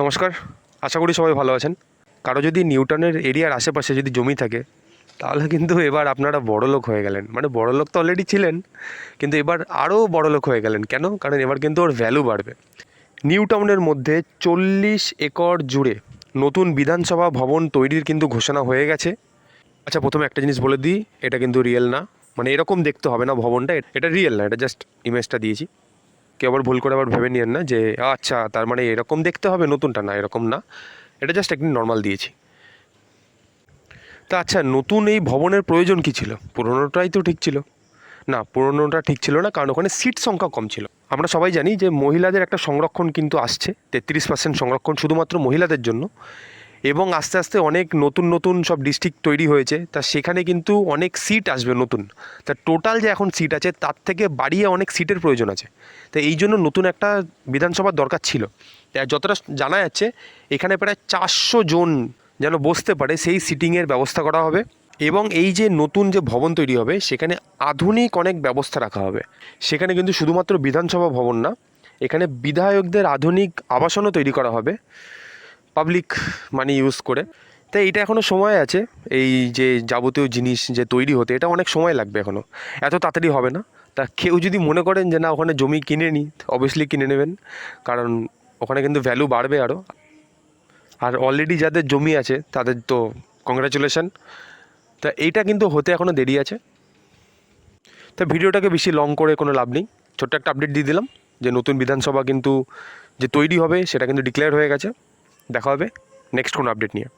নমস্কার, আশা করি সবাই ভালো আছেন। কারো যদি নিউটনের এরিয়ার আশেপাশে যদি জমি থাকে তাহলে কিন্তু এবার আপনারা বড়লোক হয়ে গেলেন। মানে বড়লোক তো অলরেডি ছিলেন, কিন্তু এবার আরও বড়লোক হয়ে গেলেন। কেন? কারণ এবার কিন্তু ওর ভ্যালু বাড়বে। নিউ টাউনের মধ্যে 40 একর জুড়ে নতুন বিধানসভা ভবন তৈরির কিন্তু ঘোষণা হয়ে গেছে। আচ্ছা, প্রথমে একটা জিনিস বলে দিই, এটা কিন্তু রিয়েল না। মানে এরকম দেখতে হবে না ভবনটা, এটা রিয়েল না, এটা জাস্ট ইমেজটা দিয়েছি। কেউ আবার ভুল করে আবার ভেবে নিয়েন না যে আচ্ছা তার মানে এরকম দেখতে হবে, নতুনটা না, এরকম না। এটা জাস্ট একদিন নর্মাল দিয়েছি। তা আচ্ছা, নতুন এই ভবনের প্রয়োজন কী ছিল? পুরোনোটাই তো ঠিক ছিল। না, পুরোনোটা ঠিক ছিল না, কারণ ওখানে সিট সংখ্যা কম ছিল। আমরা সবাই জানি যে মহিলাদের একটা সংরক্ষণ কিন্তু আসছে, 33% সংরক্ষণ শুধুমাত্র মহিলাদের জন্য। এবং আস্তে আস্তে অনেক নতুন নতুন সব ডিস্ট্রিক্ট তৈরি হয়েছে, তা সেখানে কিন্তু অনেক সিট আসবে নতুন। তা টোটাল যে এখন সিট আছে তার থেকে বাড়িয়ে অনেক সিটের প্রয়োজন আছে। তো এই জন্য নতুন একটা বিধানসভার দরকার ছিল। যতটা জানা যাচ্ছে এখানে প্রায় 400 জন যেন বসতে পারে সেই সিটিংয়ের ব্যবস্থা করা হবে। এবং এই যে নতুন যে ভবন তৈরি হবে সেখানে আধুনিক অনেক ব্যবস্থা রাখা হবে। সেখানে কিন্তু শুধুমাত্র বিধানসভা ভবন না, এখানে বিধায়কদের আধুনিক আবাসনও তৈরি করা হবে পাবলিক মানি ইউজ করে। তাই এটা এখনও সময় আছে, এই যে যাবতীয় জিনিস যে তৈরি হতে এটা অনেক সময় লাগবে, এখনও এত তাড়াতাড়ি হবে না। তা কেউ যদি মনে করেন যে না ওখানে জমি কিনে নিই, অবভিয়াসলি কিনে নেবেন, কারণ ওখানে কিন্তু ভ্যালু বাড়বে আরও। আর অলরেডি যাদের জমি আছে তাদের তো কংগ্রাচুলেশন। তা এইটা কিন্তু হতে এখনও দেরি আছে। তা ভিডিওটাকে বেশি লং করে কোনো লাভ নেই, ছোট্ট একটা আপডেট দিয়ে দিলাম যে নতুন বিধানসভা কিন্তু যে তৈরি হবে সেটা কিন্তু ডিক্লেয়ার হয়ে গেছে। দেখা হবে নেক্সট কোনো আপডেট নিয়ে।